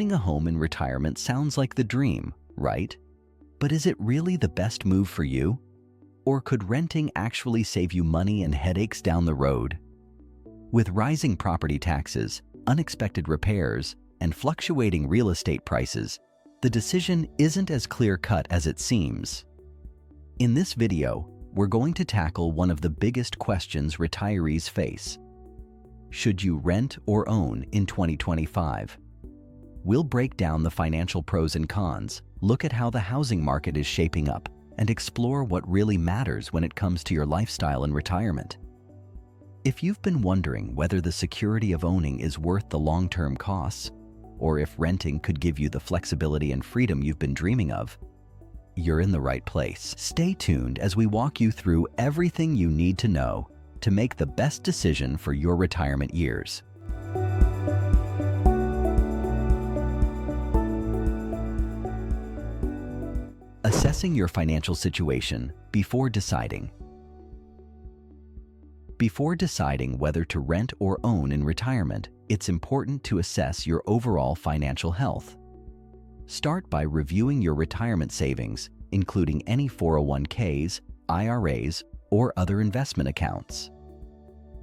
Owning a home in retirement sounds like the dream, right? But is it really the best move for you? Or could renting actually save you money and headaches down the road? With rising property taxes, unexpected repairs, and fluctuating real estate prices, the decision isn't as clear-cut as it seems. In this video, we're going to tackle one of the biggest questions retirees face. Should you rent or own in 2025? We'll break down the financial pros and cons, look at how the housing market is shaping up, and explore what really matters when it comes to your lifestyle and retirement. If you've been wondering whether the security of owning is worth the long-term costs, or if renting could give you the flexibility and freedom you've been dreaming of, you're in the right place. Stay tuned as we walk you through everything you need to know to make the best decision for your retirement years. Assessing your financial situation before deciding. Before deciding whether to rent or own in retirement, it's important to assess your overall financial health. Start by reviewing your retirement savings, including any 401ks, IRAs, or other investment accounts.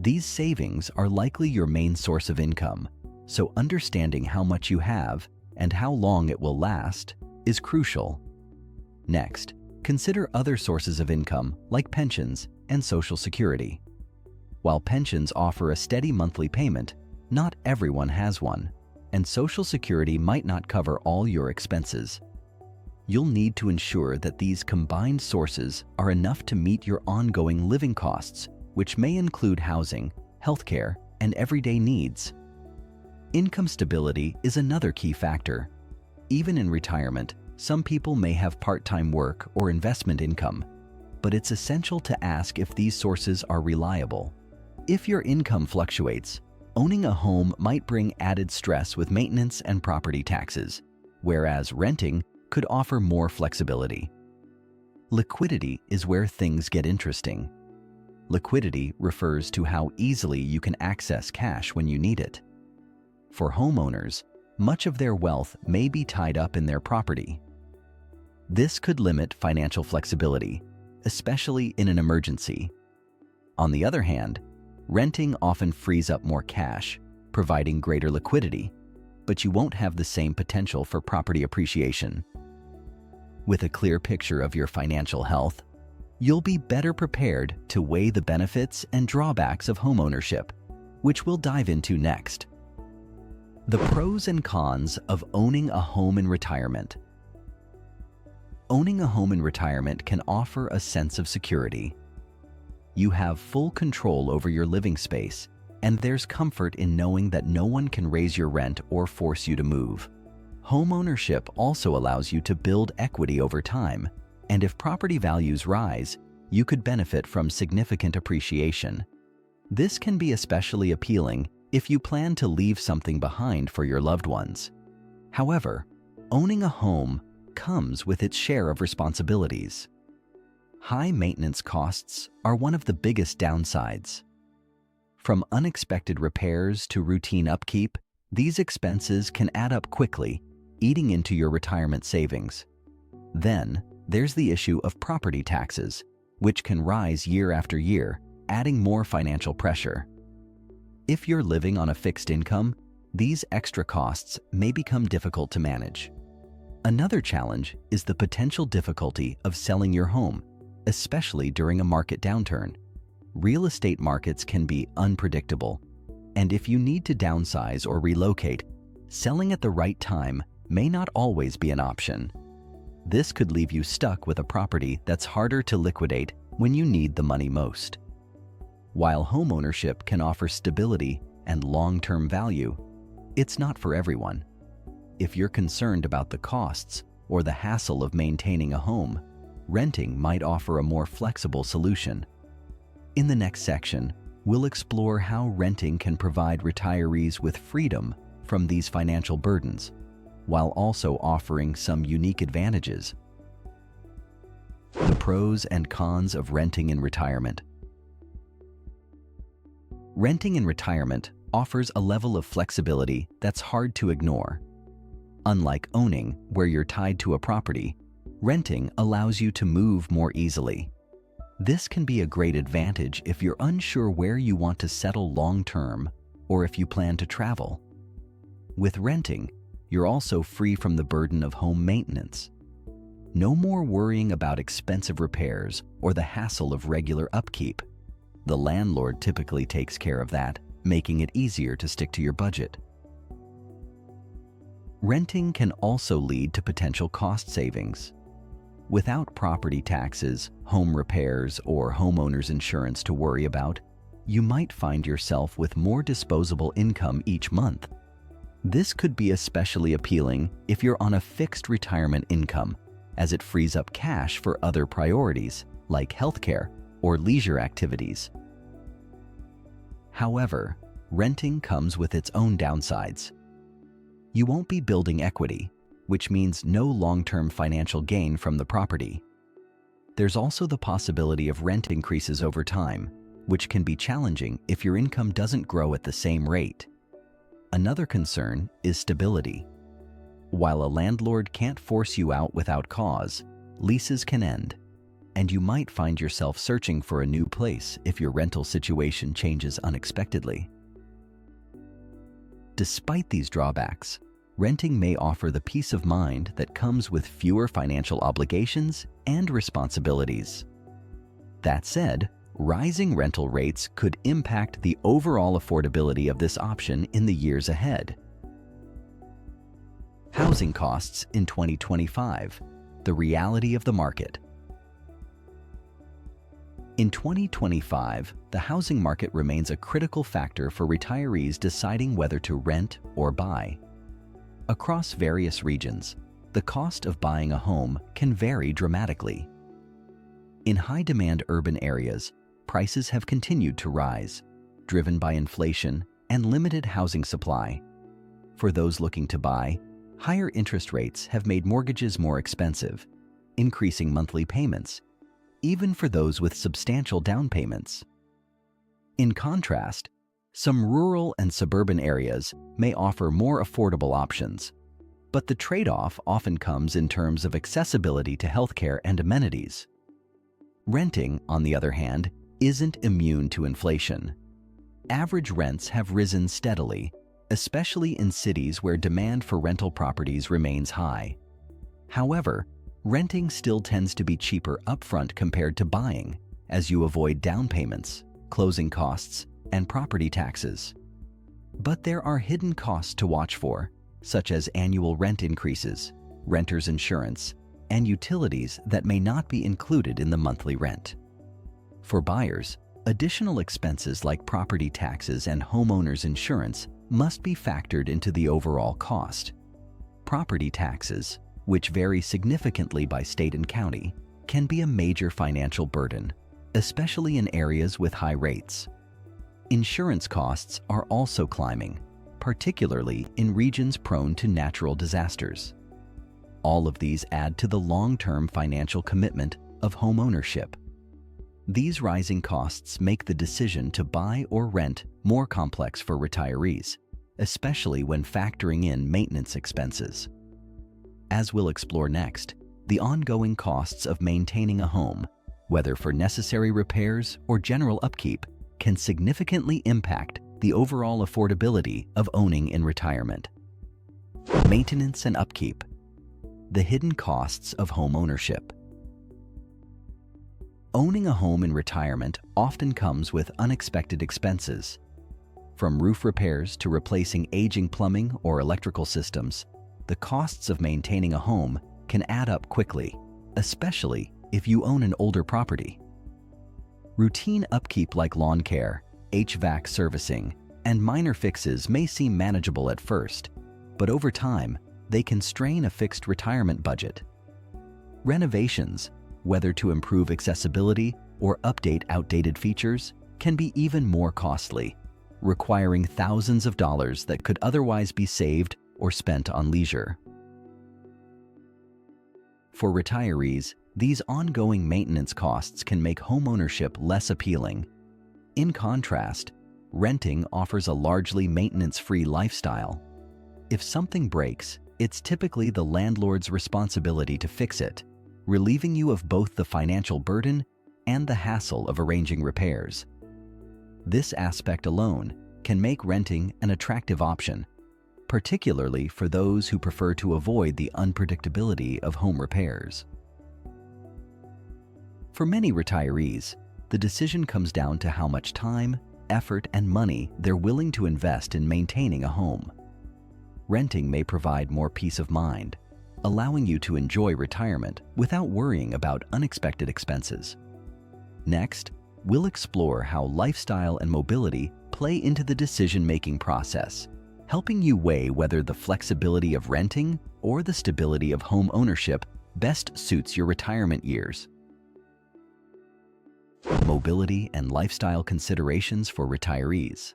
These savings are likely your main source of income, so understanding how much you have and how long it will last is crucial. Next, consider other sources of income like pensions and Social Security. While pensions offer a steady monthly payment, not everyone has one, and Social Security might not cover all your expenses. You'll need to ensure that these combined sources are enough to meet your ongoing living costs, which may include housing, healthcare, and everyday needs. Income stability is another key factor. Even in retirement, some people may have part-time work or investment income, but it's essential to ask if these sources are reliable. If your income fluctuates, owning a home might bring added stress with maintenance and property taxes, whereas renting could offer more flexibility. Liquidity is where things get interesting. Liquidity refers to how easily you can access cash when you need it. For homeowners, much of their wealth may be tied up in their property. This could limit financial flexibility, especially in an emergency. On the other hand, renting often frees up more cash, providing greater liquidity, but you won't have the same potential for property appreciation. With a clear picture of your financial health, you'll be better prepared to weigh the benefits and drawbacks of homeownership, which we'll dive into next. The pros and cons of owning a home in retirement. Owning a home in retirement can offer a sense of security. You have full control over your living space, and there's comfort in knowing that no one can raise your rent or force you to move. Homeownership also allows you to build equity over time, and if property values rise, you could benefit from significant appreciation. This can be especially appealing if you plan to leave something behind for your loved ones. However, owning a home comes with its share of responsibilities. High maintenance costs are one of the biggest downsides. From unexpected repairs to routine upkeep, these expenses can add up quickly, eating into your retirement savings. Then, there's the issue of property taxes, which can rise year after year, adding more financial pressure. If you're living on a fixed income, these extra costs may become difficult to manage. Another challenge is the potential difficulty of selling your home, especially during a market downturn. Real estate markets can be unpredictable, and if you need to downsize or relocate, selling at the right time may not always be an option. This could leave you stuck with a property that's harder to liquidate when you need the money most. While homeownership can offer stability and long-term value, it's not for everyone. If you're concerned about the costs or the hassle of maintaining a home, renting might offer a more flexible solution. In the next section, we'll explore how renting can provide retirees with freedom from these financial burdens, while also offering some unique advantages. The pros and cons of renting in retirement. Renting in retirement offers a level of flexibility that's hard to ignore. Unlike owning, where you're tied to a property, renting allows you to move more easily. This can be a great advantage if you're unsure where you want to settle long-term or if you plan to travel. With renting, you're also free from the burden of home maintenance. No more worrying about expensive repairs or the hassle of regular upkeep. The landlord typically takes care of that, making it easier to stick to your budget. Renting can also lead to potential cost savings. Without property taxes, home repairs, or homeowner's insurance to worry about, you might find yourself with more disposable income each month. This could be especially appealing if you're on a fixed retirement income, as it frees up cash for other priorities like healthcare or leisure activities. However, renting comes with its own downsides. You won't be building equity, which means no long-term financial gain from the property. There's also the possibility of rent increases over time, which can be challenging if your income doesn't grow at the same rate. Another concern is stability. While a landlord can't force you out without cause, leases can end, and you might find yourself searching for a new place if your rental situation changes unexpectedly. Despite these drawbacks, renting may offer the peace of mind that comes with fewer financial obligations and responsibilities. That said, rising rental rates could impact the overall affordability of this option in the years ahead. Housing costs in 2025, the reality of the market. In 2025, the housing market remains a critical factor for retirees deciding whether to rent or buy. Across various regions, the cost of buying a home can vary dramatically. In high-demand urban areas, prices have continued to rise, driven by inflation and limited housing supply. For those looking to buy, higher interest rates have made mortgages more expensive, increasing monthly payments, even for those with substantial down payments. In contrast, some rural and suburban areas may offer more affordable options, but the trade-off often comes in terms of accessibility to healthcare and amenities. Renting, on the other hand, isn't immune to inflation. Average rents have risen steadily, especially in cities where demand for rental properties remains high. However, renting still tends to be cheaper upfront compared to buying, as you avoid down payments, closing costs, and property taxes. But there are hidden costs to watch for, such as annual rent increases, renter's insurance, and utilities that may not be included in the monthly rent. For buyers, additional expenses like property taxes and homeowner's insurance must be factored into the overall cost. Property taxes, which vary significantly by state and county, can be a major financial burden, especially in areas with high rates. Insurance costs are also climbing, particularly in regions prone to natural disasters. All of these add to the long-term financial commitment of home ownership. These rising costs make the decision to buy or rent more complex for retirees, especially when factoring in maintenance expenses. As we'll explore next, the ongoing costs of maintaining a home, whether for necessary repairs or general upkeep, can significantly impact the overall affordability of owning in retirement. Maintenance and upkeep. The hidden costs of home ownership. Owning a home in retirement often comes with unexpected expenses. From roof repairs to replacing aging plumbing or electrical systems, the costs of maintaining a home can add up quickly, especially if you own an older property. Routine upkeep like lawn care, HVAC servicing, and minor fixes may seem manageable at first, but over time, they can strain a fixed retirement budget. Renovations, whether to improve accessibility or update outdated features, can be even more costly, requiring thousands of dollars that could otherwise be saved or spent on leisure. For retirees, these ongoing maintenance costs can make homeownership less appealing. In contrast, renting offers a largely maintenance-free lifestyle. If something breaks, it's typically the landlord's responsibility to fix it, relieving you of both the financial burden and the hassle of arranging repairs. This aspect alone can make renting an attractive option, particularly for those who prefer to avoid the unpredictability of home repairs. For many retirees, the decision comes down to how much time, effort, and money they're willing to invest in maintaining a home. Renting may provide more peace of mind, allowing you to enjoy retirement without worrying about unexpected expenses. Next, we'll explore how lifestyle and mobility play into the decision-making process, helping you weigh whether the flexibility of renting or the stability of home ownership best suits your retirement years. Mobility and lifestyle considerations for retirees.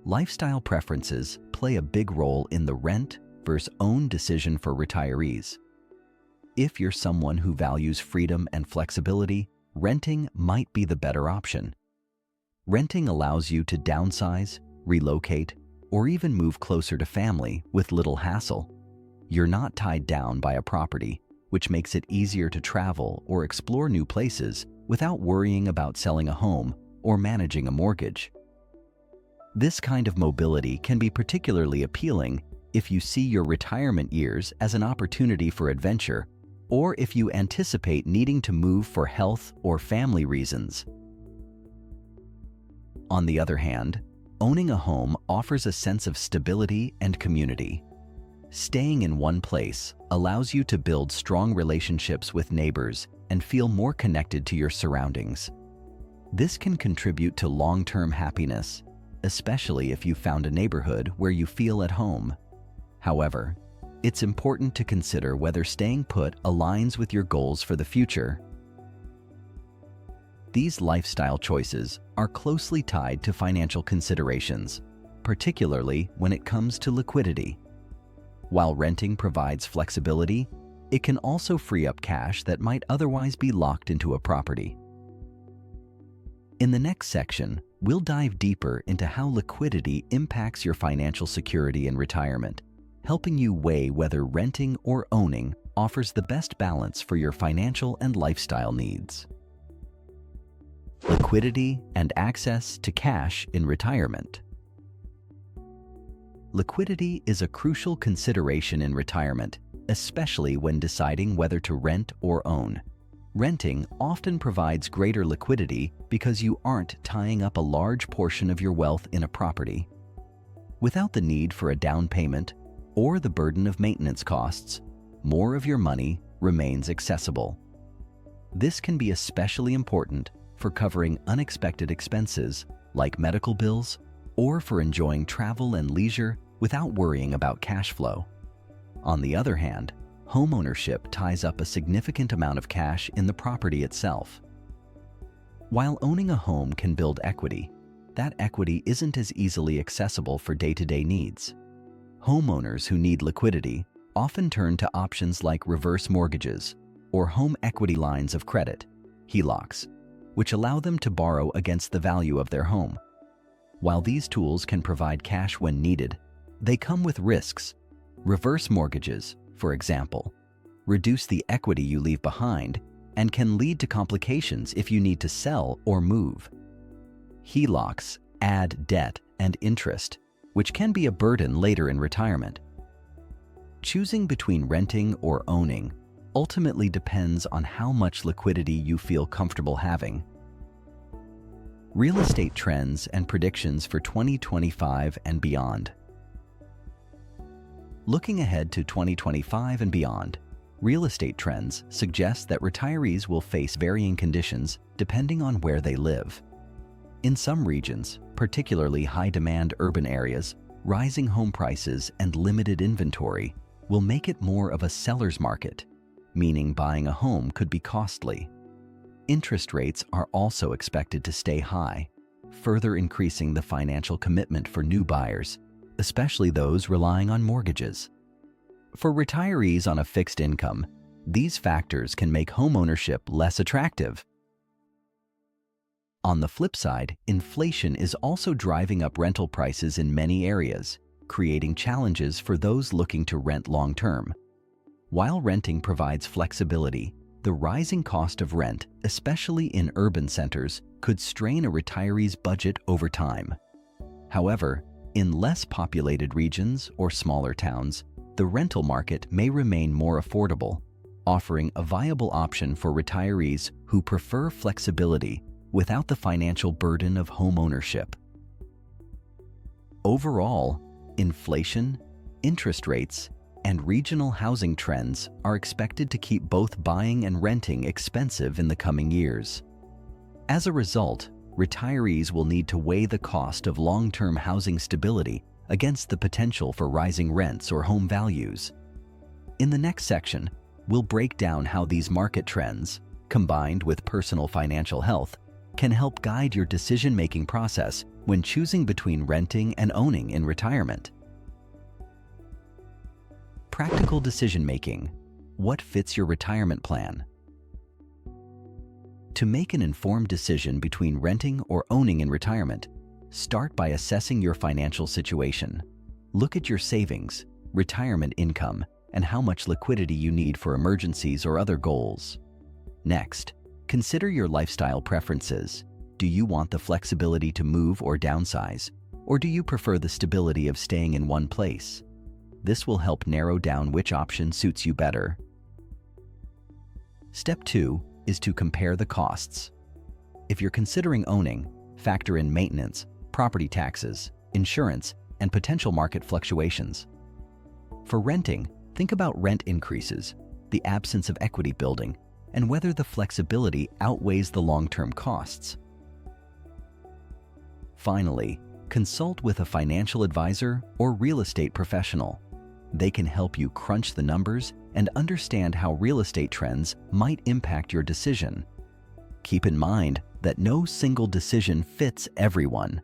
Lifestyle preferences play a big role in the rent versus own decision for retirees. If you're someone who values freedom and flexibility, renting might be the better option. Renting allows you to downsize, relocate, or even move closer to family with little hassle. You're not tied down by a property, which makes it easier to travel or explore new places without worrying about selling a home or managing a mortgage. This kind of mobility can be particularly appealing if you see your retirement years as an opportunity for adventure, or if you anticipate needing to move for health or family reasons. On the other hand, owning a home offers a sense of stability and community. Staying in one place allows you to build strong relationships with neighbors and feel more connected to your surroundings. This can contribute to long-term happiness, especially if you found a neighborhood where you feel at home. However, it's important to consider whether staying put aligns with your goals for the future. These lifestyle choices are closely tied to financial considerations, particularly when it comes to liquidity. While renting provides flexibility, it can also free up cash that might otherwise be locked into a property. In the next section, we'll dive deeper into how liquidity impacts your financial security in retirement, helping you weigh whether renting or owning offers the best balance for your financial and lifestyle needs. Liquidity and access to cash in retirement. Liquidity is a crucial consideration in retirement, especially when deciding whether to rent or own. Renting often provides greater liquidity because you aren't tying up a large portion of your wealth in a property. Without the need for a down payment or the burden of maintenance costs, more of your money remains accessible. This can be especially important for covering unexpected expenses like medical bills, or for enjoying travel and leisure without worrying about cash flow. On the other hand, homeownership ties up a significant amount of cash in the property itself. While owning a home can build equity, that equity isn't as easily accessible for day-to-day needs. Homeowners who need liquidity often turn to options like reverse mortgages or home equity lines of credit, HELOCs, which allow them to borrow against the value of their home. While these tools can provide cash when needed, they come with risks. Reverse mortgages, for example, reduce the equity you leave behind and can lead to complications if you need to sell or move. HELOCs add debt and interest, which can be a burden later in retirement. Choosing between renting or owning ultimately depends on how much liquidity you feel comfortable having. Real estate trends and predictions for 2025 and beyond. Looking ahead to 2025 and beyond, real estate trends suggest that retirees will face varying conditions depending on where they live. In some regions, particularly high-demand urban areas, rising home prices and limited inventory will make it more of a seller's market, meaning buying a home could be costly. Interest rates are also expected to stay high, further increasing the financial commitment for new buyers, especially those relying on mortgages. For retirees on a fixed income, these factors can make homeownership less attractive. On the flip side, inflation is also driving up rental prices in many areas, creating challenges for those looking to rent long-term. While renting provides flexibility, the rising cost of rent, especially in urban centers, could strain a retiree's budget over time. However, in less populated regions or smaller towns, the rental market may remain more affordable, offering a viable option for retirees who prefer flexibility without the financial burden of homeownership. Overall, inflation, interest rates, and regional housing trends are expected to keep both buying and renting expensive in the coming years. As a result, retirees will need to weigh the cost of long-term housing stability against the potential for rising rents or home values. In the next section, we'll break down how these market trends, combined with personal financial health, can help guide your decision-making process when choosing between renting and owning in retirement. Practical decision-making. What fits your retirement plan? To make an informed decision between renting or owning in retirement, start by assessing your financial situation. Look at your savings, retirement income, and how much liquidity you need for emergencies or other goals. Next, consider your lifestyle preferences. Do you want the flexibility to move or downsize, or do you prefer the stability of staying in one place? This will help narrow down which option suits you better. Step 2 is to compare the costs. If you're considering owning, factor in maintenance, property taxes, insurance, and potential market fluctuations. For renting, think about rent increases, the absence of equity building, and whether the flexibility outweighs the long-term costs. Finally, consult with a financial advisor or real estate professional. They can help you crunch the numbers and understand how real estate trends might impact your decision. Keep in mind that no single decision fits everyone.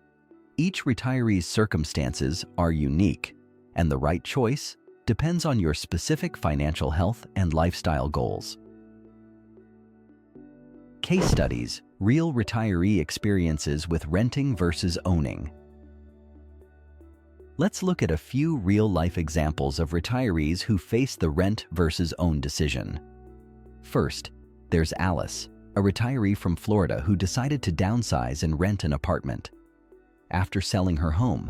Each retiree's circumstances are unique, and the right choice depends on your specific financial health and lifestyle goals. Case studies: real retiree experiences with renting versus owning. Let's look at a few real-life examples of retirees who face the rent versus own decision. First, there's Alice, a retiree from Florida who decided to downsize and rent an apartment. After selling her home,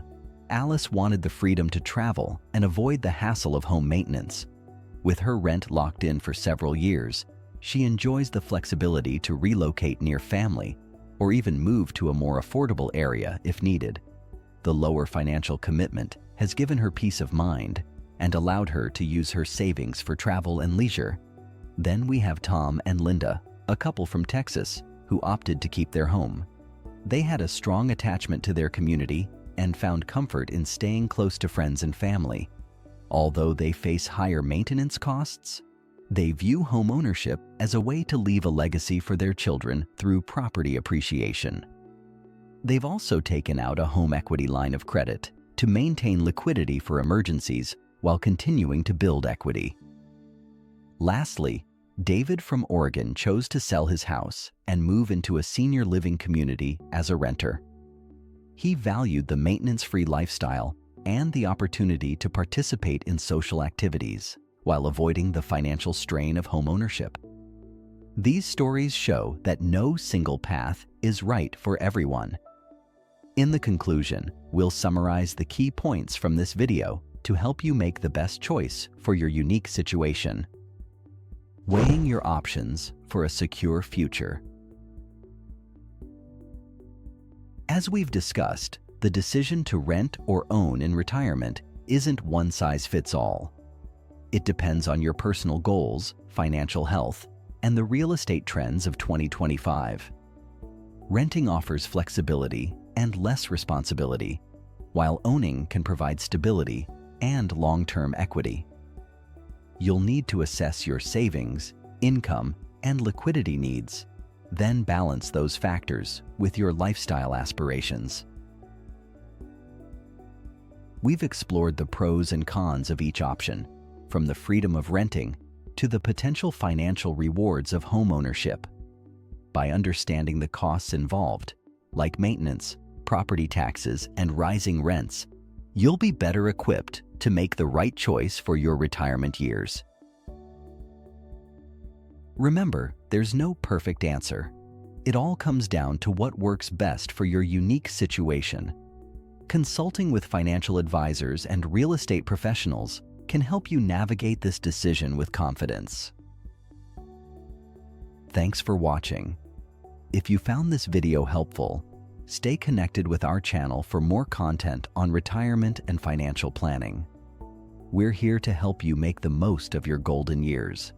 Alice wanted the freedom to travel and avoid the hassle of home maintenance. With her rent locked in for several years, she enjoys the flexibility to relocate near family or even move to a more affordable area if needed. The lower financial commitment has given her peace of mind and allowed her to use her savings for travel and leisure. Then we have Tom and Linda, a couple from Texas, who opted to keep their home. They had a strong attachment to their community and found comfort in staying close to friends and family. Although they face higher maintenance costs, they view homeownership as a way to leave a legacy for their children through property appreciation. They've also taken out a home equity line of credit to maintain liquidity for emergencies while continuing to build equity. Lastly, David from Oregon chose to sell his house and move into a senior living community as a renter. He valued the maintenance-free lifestyle and the opportunity to participate in social activities while avoiding the financial strain of homeownership. These stories show that no single path is right for everyone. In the conclusion, we'll summarize the key points from this video to help you make the best choice for your unique situation. Weighing your options for a secure future. As we've discussed, the decision to rent or own in retirement isn't one size fits all. It depends on your personal goals, financial health, and the real estate trends of 2025. Renting offers flexibility and less responsibility, while owning can provide stability and long-term equity. You'll need to assess your savings, income, and liquidity needs, then balance those factors with your lifestyle aspirations. We've explored the pros and cons of each option, from the freedom of renting to the potential financial rewards of homeownership. By understanding the costs involved, like maintenance, property taxes, and rising rents, you'll be better equipped to make the right choice for your retirement years. Remember, there's no perfect answer. It all comes down to what works best for your unique situation. Consulting with financial advisors and real estate professionals can help you navigate this decision with confidence. Thanks for watching. If you found this video helpful, stay connected with our channel for more content on retirement and financial planning. We're here to help you make the most of your golden years.